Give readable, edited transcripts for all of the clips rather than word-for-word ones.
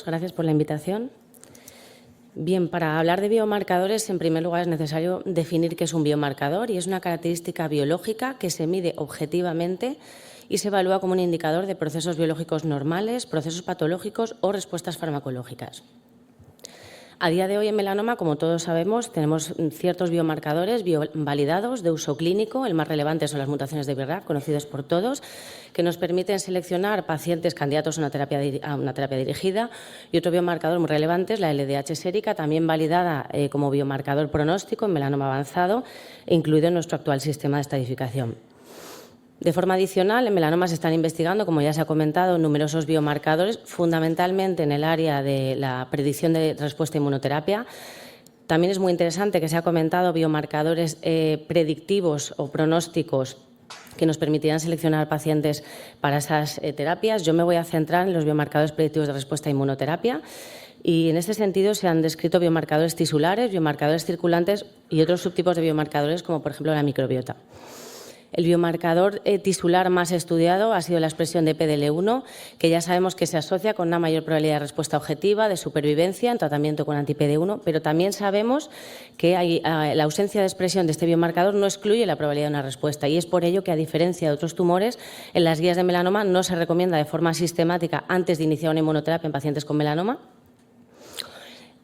Gracias por la invitación. Bien, para hablar de biomarcadores, en primer lugar es necesario definir qué es un biomarcador y es una característica biológica que se mide objetivamente y se evalúa como un indicador de procesos biológicos normales, procesos patológicos o respuestas farmacológicas. A día de hoy en melanoma, como todos sabemos, tenemos ciertos biomarcadores validados de uso clínico. El más relevante son las mutaciones de BRAF, conocidos por todos, que nos permiten seleccionar pacientes candidatos a una terapia dirigida. Y otro biomarcador muy relevante es la LDH sérica, también validada como biomarcador pronóstico en melanoma avanzado, incluido en nuestro actual sistema de estadificación. De forma adicional, en melanoma se están investigando, como ya se ha comentado, numerosos biomarcadores, fundamentalmente en el área de la predicción de respuesta a inmunoterapia. También es muy interesante que se ha comentado biomarcadores predictivos o pronósticos que nos permitirán seleccionar pacientes para esas terapias. Yo me voy a centrar en los biomarcadores predictivos de respuesta a inmunoterapia. Y en este sentido se han descrito biomarcadores tisulares, biomarcadores circulantes y otros subtipos de biomarcadores, como por ejemplo la microbiota. El biomarcador tisular más estudiado ha sido la expresión de PDL1, que ya sabemos que se asocia con una mayor probabilidad de respuesta objetiva, de supervivencia en tratamiento con anti-PD1, pero también sabemos que la ausencia de expresión de este biomarcador no excluye la probabilidad de una respuesta y es por ello que, a diferencia de otros tumores, en las guías de melanoma no se recomienda de forma sistemática antes de iniciar una inmunoterapia en pacientes con melanoma.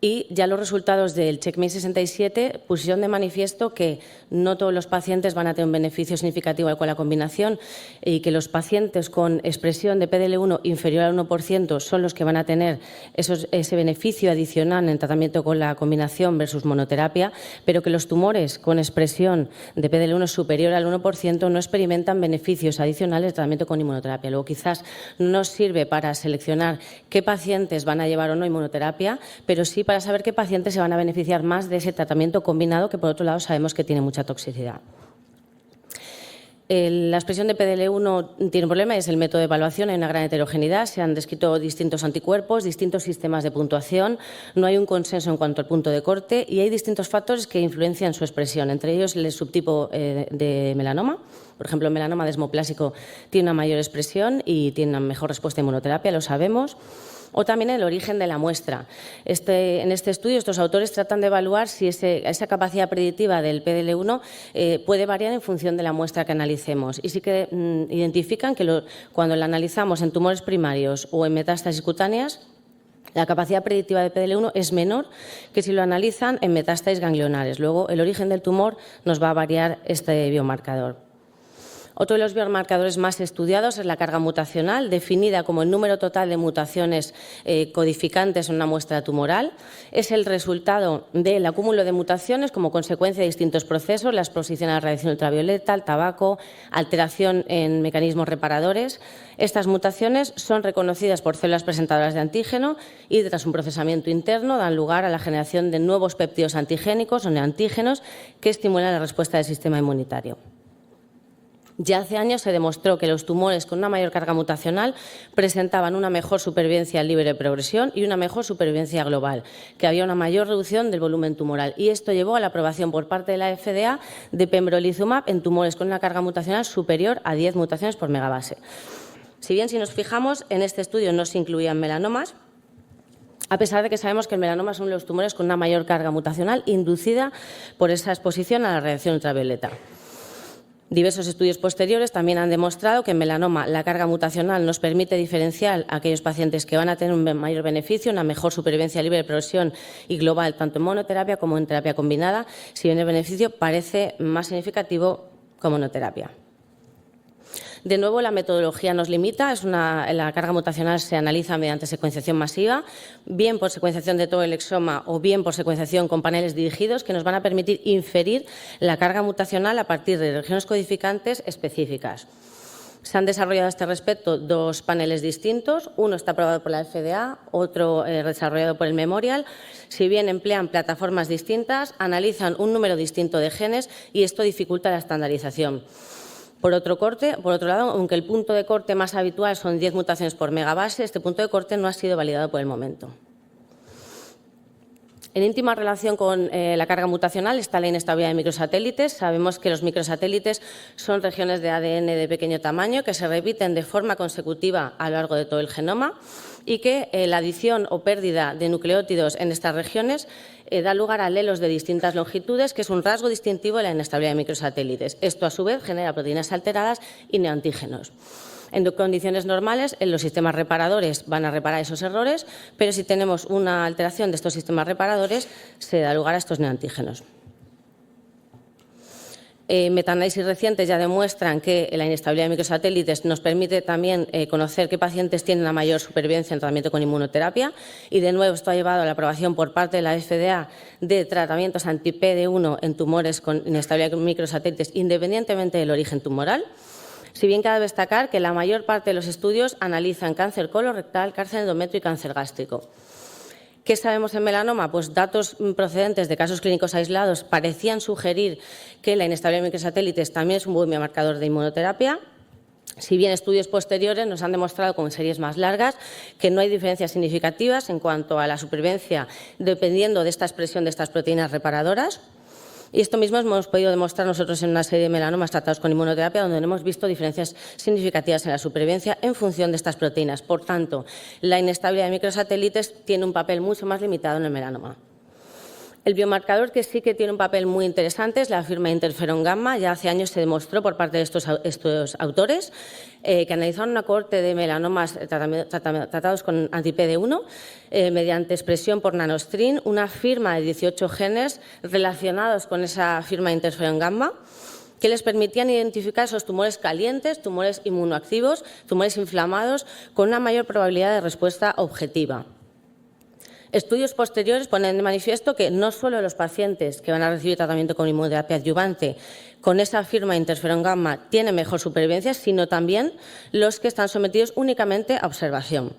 Y ya los resultados del CheckMate 67 pusieron de manifiesto que no todos los pacientes van a tener un beneficio significativo con la combinación y que los pacientes con expresión de PDL1 inferior al 1% son los que van a tener ese beneficio adicional en tratamiento con la combinación versus monoterapia, pero que los tumores con expresión de PDL1 superior al 1% no experimentan beneficios adicionales de tratamiento con inmunoterapia. Luego, quizás no nos sirve para seleccionar qué pacientes van a llevar o no inmunoterapia, pero sí para saber qué pacientes se van a beneficiar más de ese tratamiento combinado, que por otro lado sabemos que tiene mucha toxicidad. La expresión de PDL1 tiene un problema, es el método de evaluación, hay una gran heterogeneidad, se han descrito distintos anticuerpos, distintos sistemas de puntuación, no hay un consenso en cuanto al punto de corte y hay distintos factores que influencian su expresión, entre ellos el subtipo de melanoma. Por ejemplo, el melanoma desmoplásico tiene una mayor expresión y tiene una mejor respuesta a inmunoterapia, lo sabemos. O también el origen de la muestra. En este estudio, estos autores tratan de evaluar si esa capacidad predictiva del PDL1 puede variar en función de la muestra que analicemos. Y sí que identifican que cuando la analizamos en tumores primarios o en metástasis cutáneas, la capacidad predictiva de PDL1 es menor que si lo analizan en metástasis ganglionares. Luego, el origen del tumor nos va a variar este biomarcador. Otro de los biomarcadores más estudiados es la carga mutacional, definida como el número total de mutaciones codificantes en una muestra tumoral. Es el resultado del acúmulo de mutaciones como consecuencia de distintos procesos, la exposición a la radiación ultravioleta, al tabaco, alteración en mecanismos reparadores. Estas mutaciones son reconocidas por células presentadoras de antígeno y, tras un procesamiento interno, dan lugar a la generación de nuevos péptidos antigénicos o neoantígenos que estimulan la respuesta del sistema inmunitario. Ya hace años se demostró que los tumores con una mayor carga mutacional presentaban una mejor supervivencia libre de progresión y una mejor supervivencia global, que había una mayor reducción del volumen tumoral. Y esto llevó a la aprobación por parte de la FDA de pembrolizumab en tumores con una carga mutacional superior a 10 mutaciones por megabase. Si bien, si nos fijamos, en este estudio no se incluían melanomas, a pesar de que sabemos que el melanoma son los tumores con una mayor carga mutacional inducida por esa exposición a la radiación ultravioleta. Diversos estudios posteriores también han demostrado que en melanoma la carga mutacional nos permite diferenciar a aquellos pacientes que van a tener un mayor beneficio, una mejor supervivencia libre de progresión y global, tanto en monoterapia como en terapia combinada, si bien el beneficio parece más significativo con monoterapia. De nuevo, la metodología nos limita. La carga mutacional se analiza mediante secuenciación masiva, bien por secuenciación de todo el exoma o bien por secuenciación con paneles dirigidos que nos van a permitir inferir la carga mutacional a partir de regiones codificantes específicas. Se han desarrollado a este respecto dos paneles distintos. Uno está aprobado por la FDA, otro desarrollado por el Memorial. Si bien emplean plataformas distintas, analizan un número distinto de genes y esto dificulta la estandarización. Por otro lado, aunque el punto de corte más habitual son 10 mutaciones por megabase, este punto de corte no ha sido validado por el momento. En íntima relación con la carga mutacional está la inestabilidad de microsatélites. Sabemos que los microsatélites son regiones de ADN de pequeño tamaño que se repiten de forma consecutiva a lo largo de todo el genoma y que la adición o pérdida de nucleótidos en estas regiones da lugar a alelos de distintas longitudes, que es un rasgo distintivo de la inestabilidad de microsatélites. Esto, a su vez, genera proteínas alteradas y neoantígenos. En condiciones normales, los sistemas reparadores van a reparar esos errores, pero si tenemos una alteración de estos sistemas reparadores, se da lugar a estos neoantígenos. Metaanálisis recientes ya demuestran que la inestabilidad de microsatélites nos permite también conocer qué pacientes tienen una mayor supervivencia en tratamiento con inmunoterapia, y de nuevo esto ha llevado a la aprobación por parte de la FDA de tratamientos anti-PD1 en tumores con inestabilidad de microsatélites independientemente del origen tumoral. Si bien cabe destacar que la mayor parte de los estudios analizan cáncer colorectal, cáncer endometrio y cáncer gástrico. ¿Qué sabemos en melanoma? Pues datos procedentes de casos clínicos aislados parecían sugerir que la inestabilidad de microsatélites también es un buen biomarcador de inmunoterapia. Si bien estudios posteriores nos han demostrado con series más largas que no hay diferencias significativas en cuanto a la supervivencia dependiendo de esta expresión de estas proteínas reparadoras. Y esto mismo hemos podido demostrar nosotros en una serie de melanomas tratados con inmunoterapia, donde no hemos visto diferencias significativas en la supervivencia en función de estas proteínas. Por tanto, la inestabilidad de microsatélites tiene un papel mucho más limitado en el melanoma. El biomarcador que sí que tiene un papel muy interesante es la firma de interferón gamma. Ya hace años se demostró por parte de estos autores que analizaron una cohorte de melanomas tratados con anti-PD1 mediante expresión por nanostring, una firma de 18 genes relacionados con esa firma de interferón gamma, que les permitían identificar esos tumores calientes, tumores inmunoactivos, tumores inflamados, con una mayor probabilidad de respuesta objetiva. Estudios posteriores ponen de manifiesto que no solo los pacientes que van a recibir tratamiento con inmunoterapia adyuvante con esa firma de interferón gamma tienen mejor supervivencia, sino también los que están sometidos únicamente a observación.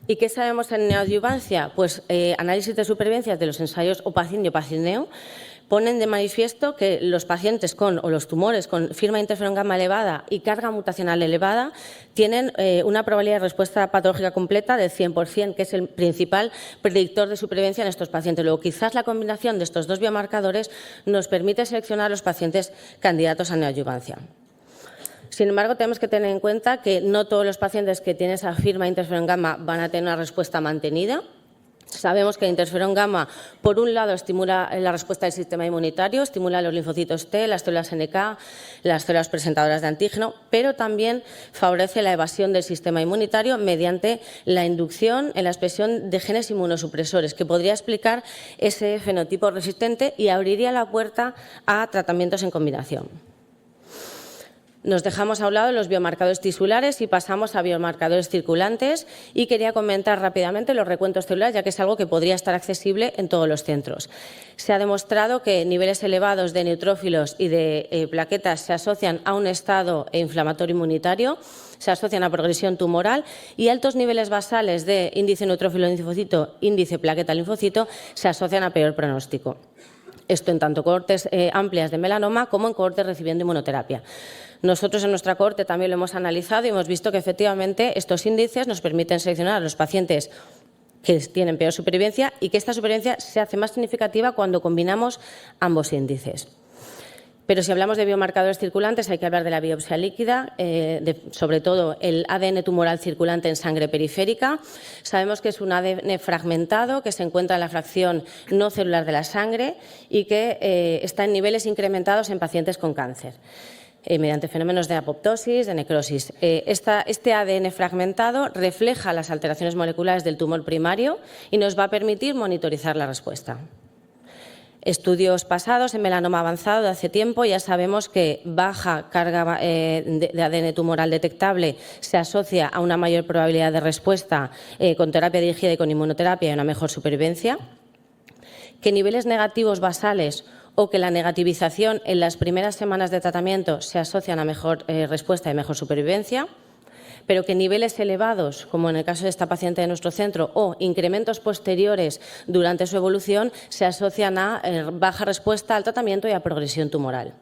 ¿Y qué sabemos en neoadyuvancia? Pues análisis de supervivencia de los ensayos OPACIN y OPACIN-NEO ponen de manifiesto que los pacientes o los tumores con firma de interferón gamma elevada y carga mutacional elevada tienen una probabilidad de respuesta patológica completa del 100%, que es el principal predictor de supervivencia en estos pacientes. Luego, quizás la combinación de estos dos biomarcadores nos permite seleccionar a los pacientes candidatos a neoadyuvancia. Sin embargo, tenemos que tener en cuenta que no todos los pacientes que tienen esa firma de interferón gamma van a tener una respuesta mantenida. Sabemos que el interferón gamma, por un lado, estimula la respuesta del sistema inmunitario, estimula los linfocitos T, las células NK, las células presentadoras de antígeno, pero también favorece la evasión del sistema inmunitario mediante la inducción en la expresión de genes inmunosupresores, que podría explicar ese fenotipo resistente y abriría la puerta a tratamientos en combinación. Nos dejamos a un lado los biomarcadores tisulares y pasamos a biomarcadores circulantes, y quería comentar rápidamente los recuentos celulares, ya que es algo que podría estar accesible en todos los centros. Se ha demostrado que niveles elevados de neutrófilos y de plaquetas se asocian a un estado inflamatorio inmunitario, se asocian a progresión tumoral, y altos niveles basales de índice neutrófilo linfocito, índice plaqueta linfocito, se asocian a peor pronóstico. Esto en tanto cohortes amplias de melanoma como en cohortes recibiendo inmunoterapia. Nosotros en nuestra cohorte también lo hemos analizado y hemos visto que efectivamente estos índices nos permiten seleccionar a los pacientes que tienen peor supervivencia, y que esta supervivencia se hace más significativa cuando combinamos ambos índices. Pero si hablamos de biomarcadores circulantes, hay que hablar de la biopsia líquida, sobre todo el ADN tumoral circulante en sangre periférica. Sabemos que es un ADN fragmentado que se encuentra en la fracción no celular de la sangre y que está en niveles incrementados en pacientes con cáncer, mediante fenómenos de apoptosis, de necrosis. Este ADN fragmentado refleja las alteraciones moleculares del tumor primario y nos va a permitir monitorizar la respuesta. Estudios pasados en melanoma avanzado de hace tiempo ya sabemos que baja carga de ADN tumoral detectable se asocia a una mayor probabilidad de respuesta con terapia dirigida y con inmunoterapia y una mejor supervivencia, que niveles negativos basales o que la negativización en las primeras semanas de tratamiento se asocian a mejor respuesta y mejor supervivencia, pero que niveles elevados, como en el caso de esta paciente de nuestro centro, o incrementos posteriores durante su evolución, se asocian a baja respuesta al tratamiento y a progresión tumoral.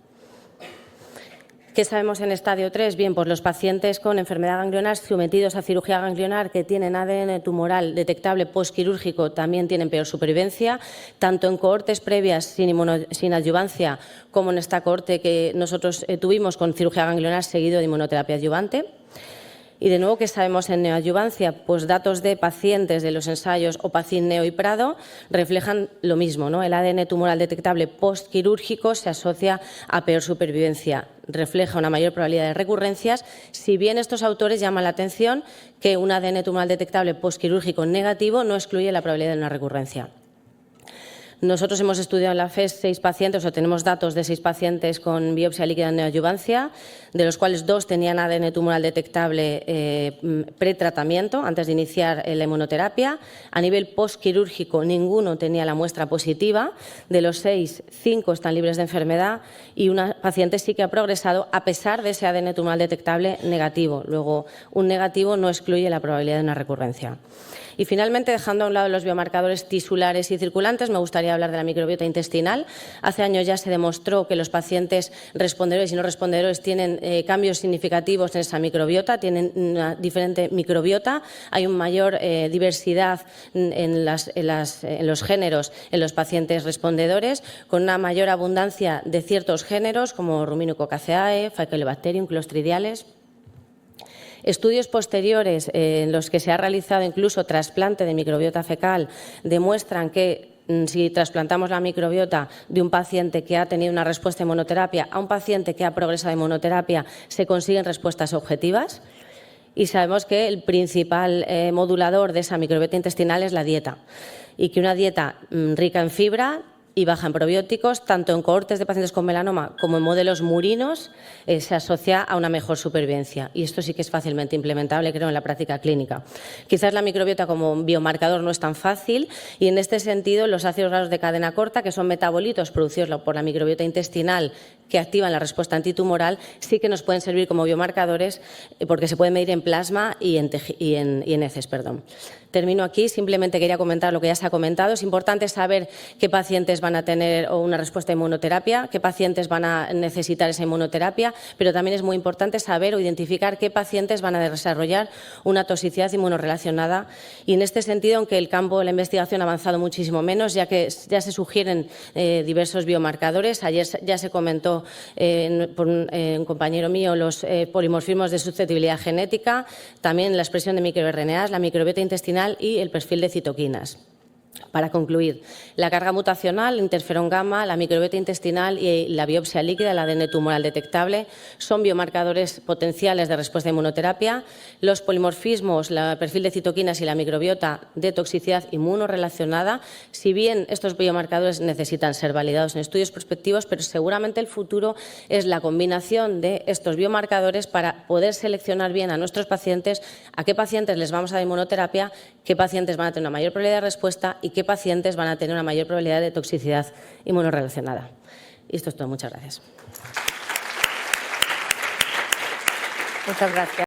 ¿Qué sabemos en estadio 3? Bien, pues los pacientes con enfermedad ganglionar sometidos a cirugía ganglionar que tienen ADN tumoral detectable postquirúrgico también tienen peor supervivencia, tanto en cohortes previas sin adyuvancia como en esta cohorte que nosotros tuvimos con cirugía ganglionar seguido de inmunoterapia adyuvante. Y de nuevo, ¿qué sabemos en neoadyuvancia? Pues datos de pacientes de los ensayos OPACIN, NEO y PRADO reflejan lo mismo, ¿no? El ADN tumoral detectable postquirúrgico se asocia a peor supervivencia, refleja una mayor probabilidad de recurrencias, si bien estos autores llaman la atención que un ADN tumoral detectable postquirúrgico negativo no excluye la probabilidad de una recurrencia. Nosotros hemos estudiado en la FES 6 pacientes, o tenemos datos de 6 pacientes con biopsia líquida en neoadyuvancia, de los cuales 2 tenían ADN tumoral detectable pretratamiento, antes de iniciar la inmunoterapia. A nivel postquirúrgico, ninguno tenía la muestra positiva. De los 6, 5 están libres de enfermedad y una paciente sí que ha progresado a pesar de ese ADN tumoral detectable negativo. Luego, un negativo no excluye la probabilidad de una recurrencia. Y finalmente, dejando a un lado los biomarcadores tisulares y circulantes, me gustaría hablar de la microbiota intestinal. Hace años ya se demostró que los pacientes respondedores y no respondedores tienen cambios significativos en esa microbiota, tienen una diferente microbiota, hay una mayor diversidad en los géneros en los pacientes respondedores, con una mayor abundancia de ciertos géneros como Ruminococcacea, Faecalibacterium, Clostridiales. Estudios posteriores en los que se ha realizado incluso trasplante de microbiota fecal demuestran que si trasplantamos la microbiota de un paciente que ha tenido una respuesta a inmunoterapia a un paciente que ha progresado de inmunoterapia, se consiguen respuestas objetivas. Y sabemos que el principal modulador de esa microbiota intestinal es la dieta, y que una dieta rica en fibra y baja en probióticos, tanto en cohortes de pacientes con melanoma como en modelos murinos, se asocia a una mejor supervivencia. Y esto sí que es fácilmente implementable, creo, en la práctica clínica. Quizás la microbiota como biomarcador no es tan fácil y, en este sentido, los ácidos grasos de cadena corta, que son metabolitos producidos por la microbiota intestinal que activan la respuesta antitumoral, sí que nos pueden servir como biomarcadores porque se pueden medir en plasma y en heces. Termino aquí. Simplemente quería comentar lo que ya se ha comentado. Es importante saber qué pacientes van a tener una respuesta a inmunoterapia, qué pacientes van a necesitar esa inmunoterapia, pero también es muy importante saber o identificar qué pacientes van a desarrollar una toxicidad inmunorrelacionada. Y en este sentido, aunque el campo de la investigación ha avanzado muchísimo menos, ya que ya se sugieren diversos biomarcadores. Ayer ya se comentó por un compañero mío los polimorfismos de susceptibilidad genética, también la expresión de microRNAs, la microbiota intestinal y el perfil de citoquinas. Para concluir, la carga mutacional, interferón gamma, la microbiota intestinal y la biopsia líquida, el ADN tumoral detectable, son biomarcadores potenciales de respuesta a inmunoterapia. Los polimorfismos, el perfil de citoquinas y la microbiota de toxicidad inmunorrelacionada, si bien estos biomarcadores necesitan ser validados en estudios prospectivos, pero seguramente el futuro es la combinación de estos biomarcadores para poder seleccionar bien a nuestros pacientes, a qué pacientes les vamos a dar inmunoterapia, qué pacientes van a tener una mayor probabilidad de respuesta y qué pacientes van a tener una mayor probabilidad de toxicidad inmunorrelacionada. Y esto es todo. Muchas gracias. Muchas gracias.